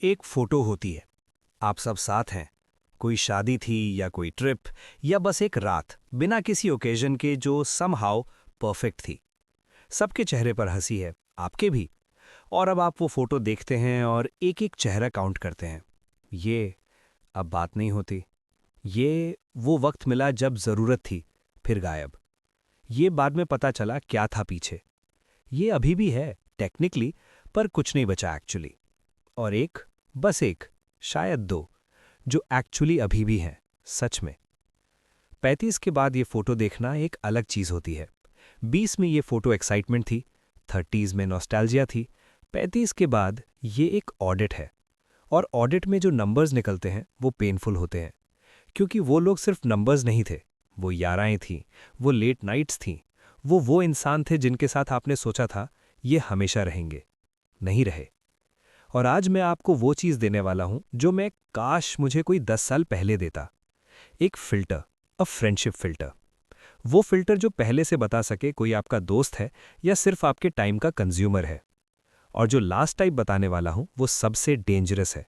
एक फोटो होती है। आप सब साथ हैं। कोई शादी थी या कोई ट्रिप या बस एक रात बिना किसी ओकेजन के जो समहाउ परफेक्ट थी। सबके चेहरे पर हंसी है, आपके भी। और अब आप वो फोटो देखते हैं और एक एक चेहरा काउंट करते हैं। ये अब बात नहीं होती। ये वो वक्त मिला जब जरूरत थी, फिर गायब। ये बाद में पता चला क्या था पीछे। ये अभी भी है टेक्निकली, पर कुछ नहीं बचा एक्चुअली। और एक, बस एक, शायद दो, जो एक्चुअली अभी भी हैं, सच में। 35 के बाद ये फोटो देखना एक अलग चीज होती है। 20 में ये फोटो एक्साइटमेंट थी, 30s में नॉस्टैल्जिया थी, 35 के बाद ये एक ऑडिट है। और ऑडिट में जो नंबर्स निकलते हैं वो पेनफुल होते हैं। क्योंकि वो लोग सिर्फ नंबर्स नहीं थे, वो याराएं थीं, वो लेट नाइट्स थीं, वो इंसान थे जिनके साथ आपने सोचा था ये हमेशा रहेंगे, नहीं रहे। और आज मैं आपको वो चीज़ देने वाला हूं जो मैं काश मुझे कोई 10 साल पहले देता। एक फिल्टर, अ फ्रेंडशिप फिल्टर। वो फिल्टर जो पहले से बता सके कोई आपका दोस्त है या सिर्फ आपके टाइम का कंज्यूमर है। और जो लास्ट टाइप बताने वाला हूं वो सबसे डेंजरस है।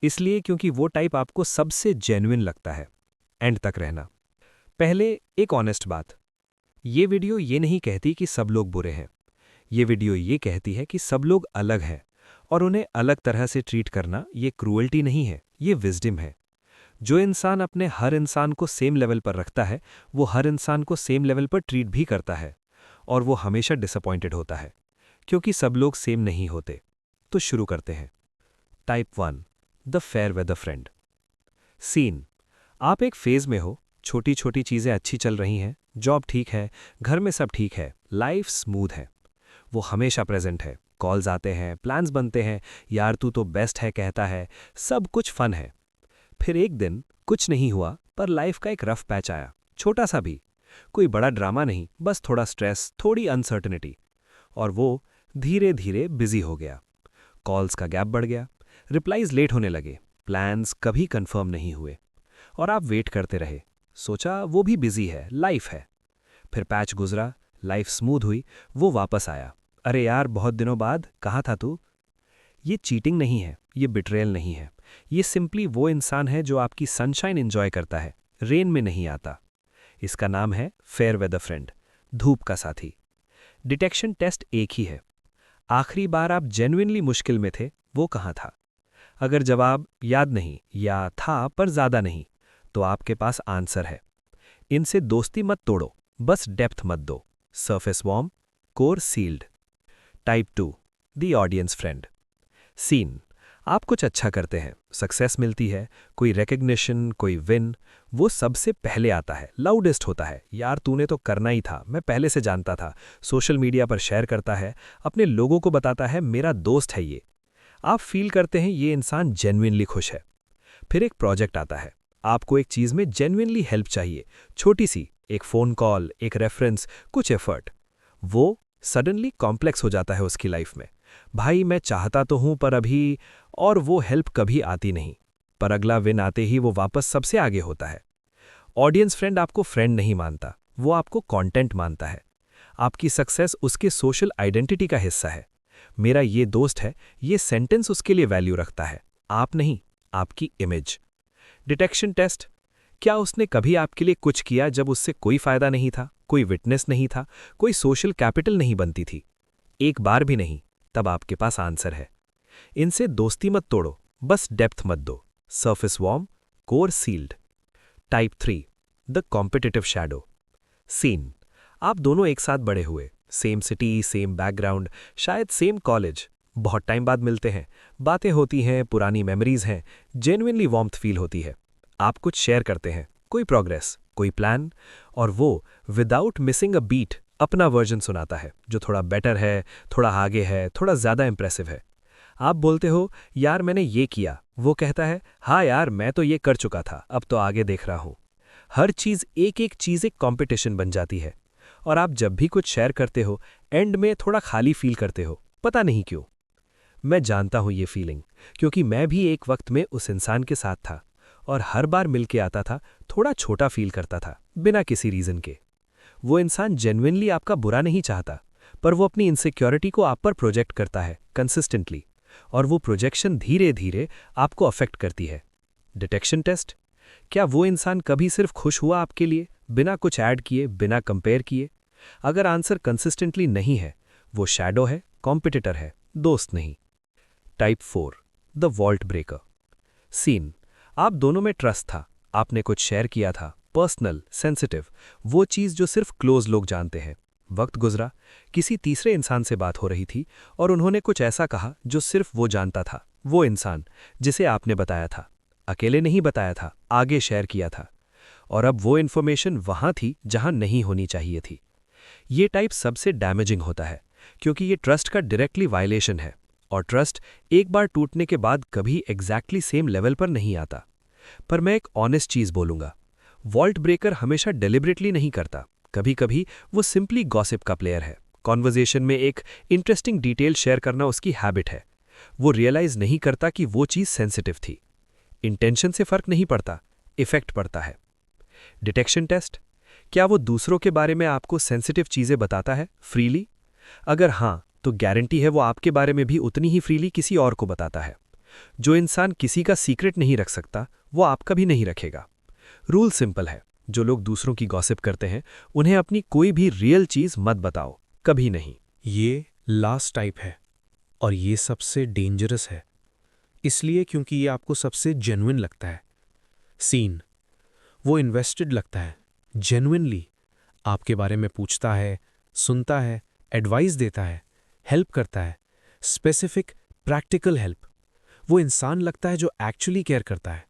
इसलिए क्योंकि वो टाइप आपको सबसे जेन्युइन लगता है। एंड तक रहना। पहले एक ऑनेस्ट बात। ये वीडियो ये नहीं कहती कि सब लोग बुरे हैं। ये वीडियो ये कहती है कि सब लोग अलग हैं। और उन्हें अलग तरह से ट्रीट करना ये क्रूअल्टी नहीं है, ये विजडम है। जो इंसान अपने हर इंसान को सेम लेवल पर रखता है, वो हर इंसान को सेम लेवल पर ट्रीट भी करता है। और वो हमेशा डिसअपॉइंटेड होता है, क्योंकि सब लोग सेम नहीं होते। तो शुरू करते हैं। Type 1, the fair weather friend. Scene. आप एक फेज में हो, छोटी छोटी चीज़ें अच्छी चल रही हैं, जॉब ठीक है, घर में सब ठीक है, लाइफ स्मूथ है। वो हमेशा प्रेजेंट है, कॉल्स आते हैं, प्लान्स बनते हैं, यार तू तो बेस्ट है कहता है, सब कुछ फन है। फिर एक दिन कुछ नहीं हुआ, पर लाइफ का एक रफ पैच आया, छोटा सा भी। कोई बड़ा ड्रामा नहीं, बस थोड़ा स्ट्रेस, थोड़ी अनसर्टनिटी। और वो धीरे धीरे बिजी हो गया। कॉल्स का गैप बढ़ गया, रिप्लाईज लेट होने लगे, प्लान्स कभी कंफर्म नहीं हुए। और आप वेट करते रहे, सोचा वो भी बिजी है, लाइफ है। फिर पैच गुजरा, लाइफ स्मूथ हुई, वो वापस आया। अरे यार बहुत दिनों बाद, कहाँ था तू? ये चीटिंग नहीं है, ये बिट्रेयल नहीं है। ये सिंपली वो इंसान है जो आपकी सनशाइन एंजॉय करता है, रेन में नहीं आता। इसका नाम है फेयर वेदर फ्रेंड, धूप का साथी। डिटेक्शन टेस्ट एक ही है। आखिरी बार आप जेन्युइनली मुश्किल में थे, वो कहाँ था? अगर जवाब याद नहीं या था पर ज्यादा नहीं, तो आपके पास आंसर है। इनसे दोस्ती मत तोड़ो, बस डेप्थ मत दो। Surface warm, core sealed. Type 2, the audience friend. Scene. आप कुछ अच्छा करते हैं, सक्सेस मिलती है, कोई रिकग्निशन, कोई विन। वो सबसे पहले आता है, लाउडेस्ट होता है, यार तूने तो करना ही था, मैं पहले से जानता था। सोशल मीडिया पर शेयर करता है, अपने लोगों को बताता है मेरा दोस्त है ये। आप फील करते हैं ये इंसान जेन्युइनली खुश है। फिर एक प्रोजेक्ट आता है, आपको एक चीज़ में जेन्युइनली हेल्प चाहिए, छोटी सी, एक फ़ोन कॉल, एक रेफरेंस, कुछ एफर्ट। वो सडनली कॉम्प्लेक्स हो जाता है उसकी लाइफ में। भाई मैं चाहता तो हूं पर अभी। और वो हेल्प कभी आती नहीं, पर अगला विन आते ही वो वापस सबसे आगे होता है। ऑडियंस फ्रेंड आपको फ्रेंड नहीं मानता, वो आपको कंटेंट मानता है। आपकी सक्सेस उसके सोशल आइडेंटिटी का हिस्सा है। मेरा ये दोस्त है, ये सेंटेंस उसके लिए वैल्यू रखता है, आप नहीं, आपकी इमेज। Detection test. क्या उसने कभी आपके लिए कुछ किया जब उससे कोई फायदा नहीं था, कोई विटनेस नहीं था, कोई सोशल कैपिटल नहीं बनती थी? एक बार भी नहीं, तब आपके पास आंसर है। इनसे दोस्ती मत तोड़ो, बस डेप्थ मत दो। Surface warm, core sealed. Type 3, the competitive shadow. Scene. आप दोनों एक साथ बड़े हुए, सेम सिटी, सेम बैकग्राउंड, शायद सेम कॉलेज। बहुत टाइम बाद मिलते हैं, बातें होती हैं, पुरानी मेमोरीज हैं, जेन्युइनली वार्मथ फील होती है। आप कुछ शेयर करते हैं, कोई प्रोग्रेस, कोई प्लान। और वो विदाउट मिसिंग अ बीट अपना वर्जन सुनाता है, जो थोड़ा बेटर है, थोड़ा आगे है, थोड़ा ज़्यादा इंप्रेसिव है। आप बोलते हो यार मैंने ये किया, वो कहता है हाँ यार मैं तो ये कर चुका था, अब तो आगे देख रहा हूँ। हर चीज़ एक एक चीज़ एक कॉम्पिटिशन बन जाती है। और आप जब भी कुछ शेयर करते हो, एंड में थोड़ा खाली फील करते हो, पता नहीं क्यों। मैं जानता हूँ ये फीलिंग, क्योंकि मैं भी एक वक्त में उस इंसान के साथ था। और हर बार मिल के आता था, थोड़ा छोटा फील करता था, बिना किसी रीज़न के। वो इंसान जेन्युइनली आपका बुरा नहीं चाहता, पर वो अपनी इनसिक्योरिटी को आप पर प्रोजेक्ट करता है कंसिस्टेंटली। और वो प्रोजेक्शन धीरे धीरे आपको अफेक्ट करती है। Detection test. क्या वो इंसान कभी सिर्फ खुश हुआ आपके लिए, बिना कुछ ऐड किए, बिना कंपेयर किए? अगर आंसर कंसिस्टेंटली नहीं है, वो शैडो है, कॉम्पिटिटर है, दोस्त नहीं। Type 4, the vault breaker. Scene, आप दोनों में ट्रस्ट था, आपने कुछ शेयर किया था, पर्सनल, सेंसिटिव, वो चीज़ जो सिर्फ क्लोज लोग जानते हैं। वक्त गुजरा, किसी तीसरे इंसान से बात हो रही थी और उन्होंने कुछ ऐसा कहा जो सिर्फ वो जानता था, वो इंसान जिसे आपने बताया था, अकेले नहीं बताया था, आगे शेयर किया था। और अब वो इन्फॉर्मेशन वहाँ थी जहाँ नहीं होनी चाहिए थी। ये टाइप सबसे डैमेजिंग होता है, क्योंकि ये ट्रस्ट का डायरेक्टली वायलेशन है, और ट्रस्ट एक बार टूटने के बाद कभी एग्जैक्टली सेम लेवल पर नहीं आता। पर मैं एक ऑनेस्ट चीज़ बोलूँगा, वॉल्ट ब्रेकर हमेशा डेलिबरेटली नहीं करता। कभी कभी वो सिंपली गॉसिप का प्लेयर है। कॉन्वर्जेशन में एक इंटरेस्टिंग डिटेल शेयर करना उसकी हैबिट है। वो रियलाइज नहीं करता कि वो चीज़ सेंसिटिव थी। इंटेंशन से फर्क नहीं पड़ता, इफेक्ट पड़ता है। Detection test. क्या वो दूसरों के बारे में आपको सेंसिटिव चीज़ें बताता है फ्रीली? अगर हाँ, तो गारंटी है वो आपके बारे में भी उतनी ही फ्रीली किसी और को बताता है। जो इंसान किसी का सीक्रेट नहीं रख सकता, वो आपका भी नहीं रखेगा। रूल सिंपल है, जो लोग दूसरों की गॉसिप करते हैं उन्हें अपनी कोई भी रियल चीज़ मत बताओ, कभी नहीं। ये लास्ट टाइप है, और ये सबसे डेंजरस है, इसलिए क्योंकि ये आपको सबसे जेन्युइन लगता है। सीन, वो इन्वेस्टेड लगता है, जेन्युइनली आपके बारे में पूछता है, सुनता है, एडवाइस देता है, हेल्प करता है, स्पेसिफिक प्रैक्टिकल हेल्प। वो इंसान लगता है जो एक्चुअली केयर करता है,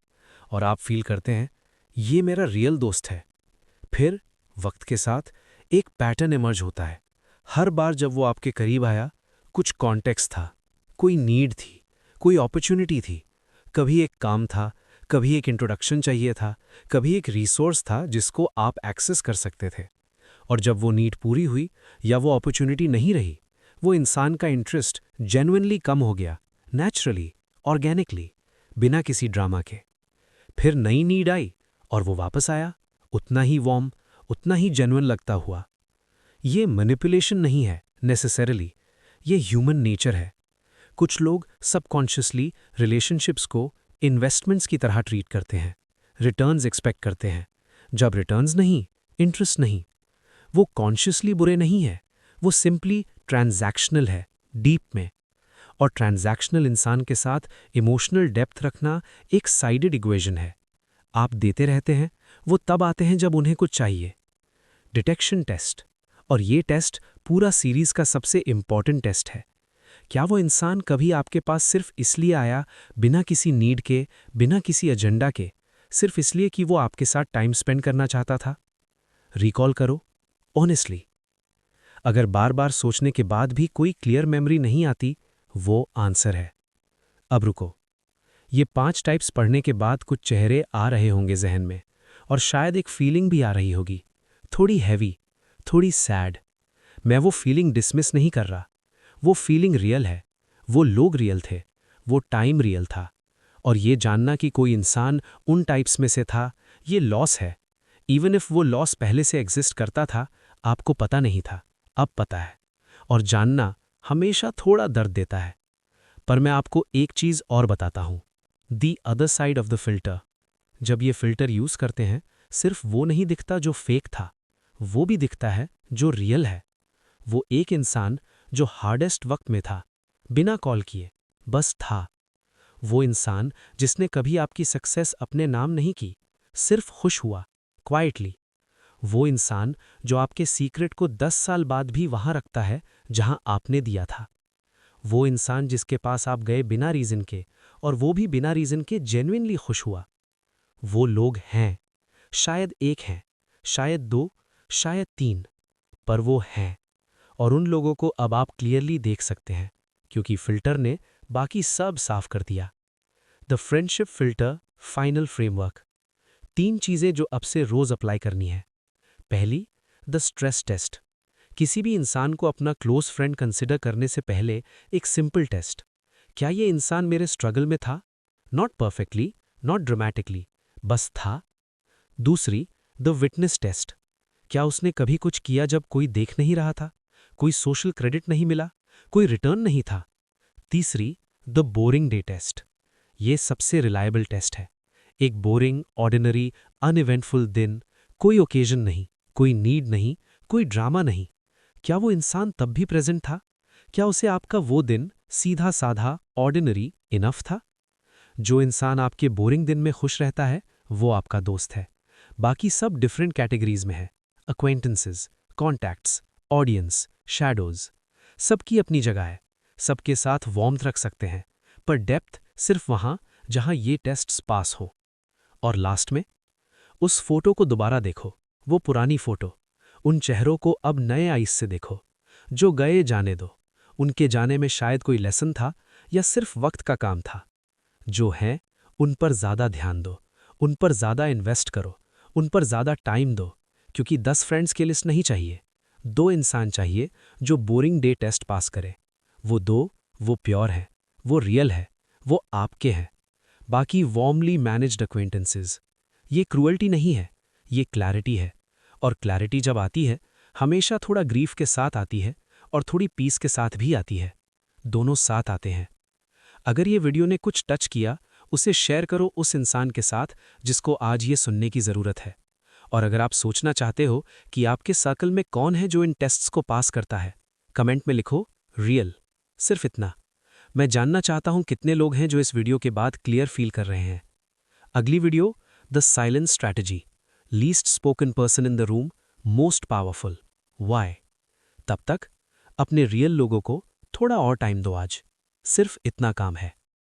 और आप फील करते हैं ये मेरा रियल दोस्त है। फिर वक्त के साथ एक पैटर्न इमर्ज होता है। हर बार जब वो आपके करीब आया, कुछ कॉन्टेक्स्ट था, कोई नीड थी, कोई अपॉर्चुनिटी थी। कभी एक काम था, कभी एक इंट्रोडक्शन चाहिए था, कभी एक रिसोर्स था जिसको आप एक्सेस कर सकते थे। और जब वो नीड पूरी हुई या वो अपॉर्चुनिटी नहीं रही, वो इंसान का इंटरेस्ट जेन्युइनली कम हो गया, नेचुरली, ऑर्गेनिकली, बिना किसी ड्रामा के। फिर नई नीड आई और वो वापस आया, उतना ही वार्म, उतना ही जेन्युइन लगता हुआ। ये मैनिपुलेशन नहीं है नेसेसरली, ये ह्यूमन नेचर है। कुछ लोग सबकॉन्शियसली रिलेशनशिप्स को इन्वेस्टमेंट्स की तरह ट्रीट करते हैं, रिटर्न्स एक्सपेक्ट करते हैं। जब रिटर्न्स नहीं, इंटरेस्ट नहीं। वो कॉन्शियसली बुरे नहीं है, वो सिंपली ट्रांजैक्शनल है, डीप में। और ट्रांजैक्शनल इंसान के साथ इमोशनल डेप्थ रखना एक साइडेड इक्वेशन है। आप देते रहते हैं, वो तब आते हैं जब उन्हें कुछ चाहिए। डिटेक्शन टेस्ट, और ये टेस्ट पूरा सीरीज का सबसे इंपॉर्टेंट टेस्ट है। क्या वो इंसान कभी आपके पास सिर्फ इसलिए आया, बिना किसी नीड के, बिना किसी एजेंडा के, सिर्फ इसलिए कि वो आपके साथ टाइम स्पेंड करना चाहता था? रिकॉल करो, ऑनेस्टली। अगर बार बार सोचने के बाद भी कोई क्लियर मेमोरी नहीं आती, वो आंसर है। अब रुको, ये 5 टाइप्स पढ़ने के बाद कुछ चेहरे आ रहे होंगे जहन में, और शायद एक फीलिंग भी आ रही होगी, थोड़ी हैवी, थोड़ी सैड। मैं वो फीलिंग डिसमिस नहीं कर रहा, वो फीलिंग रियल है। वो लोग रियल थे, वो टाइम रियल था। और ये जानना कि कोई इंसान उन टाइप्स में से था, ये लॉस है। इवन इफ वो लॉस पहले से एग्जिस्ट करता था, आपको पता नहीं था, अब पता है। और जानना हमेशा थोड़ा दर्द देता है। पर मैं आपको एक चीज़ और बताता हूँ, the other side of the filter. जब ये फिल्टर यूज़ करते हैं, सिर्फ वो नहीं दिखता जो फेक था, वो भी दिखता है जो रियल है। वो एक इंसान जो हार्डेस्ट वक्त में था, बिना कॉल किए, बस था। वो इंसान जिसने कभी आपकी सक्सेस अपने नाम नहीं की, सिर्फ खुश हुआ, क्वाइटली। वो इंसान जो आपके सीक्रेट को 10 साल बाद भी वहां रखता है जहां आपने दिया था। वो इंसान जिसके पास आप गए बिना रीज़न के, और वो भी बिना रीज़न के जेन्युइनली खुश हुआ। वो लोग हैं, शायद एक हैं, शायद 2, शायद 3, पर वो हैं। और उन लोगों को अब आप क्लियरली देख सकते हैं, क्योंकि फिल्टर ने बाकी सब साफ कर दिया। The friendship filter final framework. 3 चीज़ें जो अब से रोज़ अप्लाई करनी है। पहली, द स्ट्रेस टेस्ट। किसी भी इंसान को अपना क्लोज फ्रेंड कंसिडर करने से पहले एक सिंपल टेस्ट। क्या ये इंसान मेरे स्ट्रगल में था? नॉट परफेक्टली, नॉट ड्रामेटिकली, बस था। दूसरी, द विटनेस टेस्ट। क्या उसने कभी कुछ किया जब कोई देख नहीं रहा था? कोई सोशल क्रेडिट नहीं मिला, कोई रिटर्न नहीं था? तीसरी, द बोरिंग डे टेस्ट। ये सबसे रिलायबल टेस्ट है। एक बोरिंग, ऑर्डिनरी, अनइवेंटफुल दिन, कोई ओकेजन नहीं, कोई नीड नहीं, कोई ड्रामा नहीं। क्या वो इंसान तब भी प्रेजेंट था? क्या उसे आपका वो दिन सीधा साधा, ऑर्डिनरी इनफ था? जो इंसान आपके बोरिंग दिन में खुश रहता है, वो आपका दोस्त है। बाकी सब डिफरेंट कैटेगरीज में है। Acquaintances, contacts, audience, shadows. सबकी अपनी जगह है। सबके साथ वार्मथ रख सकते हैं, पर डेप्थ सिर्फ वहां जहां ये टेस्ट्स पास हो। और लास्ट में, उस फोटो को दोबारा देखो, वो पुरानी फोटो। उन चेहरों को अब नए आइस से देखो। जो गए जाने दो। उनके जाने में शायद कोई लेसन था या सिर्फ वक्त का काम था। जो हैं, उन पर ज़्यादा ध्यान दो, उन पर ज़्यादा इन्वेस्ट करो, उन पर ज़्यादा टाइम दो, क्योंकि 10 फ्रेंड्स की लिस्ट नहीं चाहिए। 2 इंसान चाहिए जो बोरिंग डे टेस्ट पास करे। वो 2, वो प्योर है, वो रियल है, वो आपके हैं। बाकी वार्मली मैनेज्ड अक्वेंटेंसेस। ये क्रूअल्टी नहीं है, ये क्लैरिटी है। और क्लैरिटी जब आती है, हमेशा थोड़ा ग्रीफ के साथ आती है और थोड़ी पीस के साथ भी आती है। दोनों साथ आते हैं। अगर ये वीडियो ने कुछ टच किया, उसे शेयर करो उस इंसान के साथ जिसको आज ये सुनने की ज़रूरत है। और अगर आप सोचना चाहते हो कि आपके सर्कल में कौन है जो इन टेस्ट्स को पास करता है, कमेंट में लिखो रियल। सिर्फ इतना। मैं जानना चाहता हूं कितने लोग हैं जो इस वीडियो के बाद क्लियर फील कर रहे हैं। अगली video, the silence strategy. Least spoken person in the room, most powerful. Why? तब तक अपने रियल लोगों को थोड़ा और टाइम दो आज। सिर्फ इतना काम है।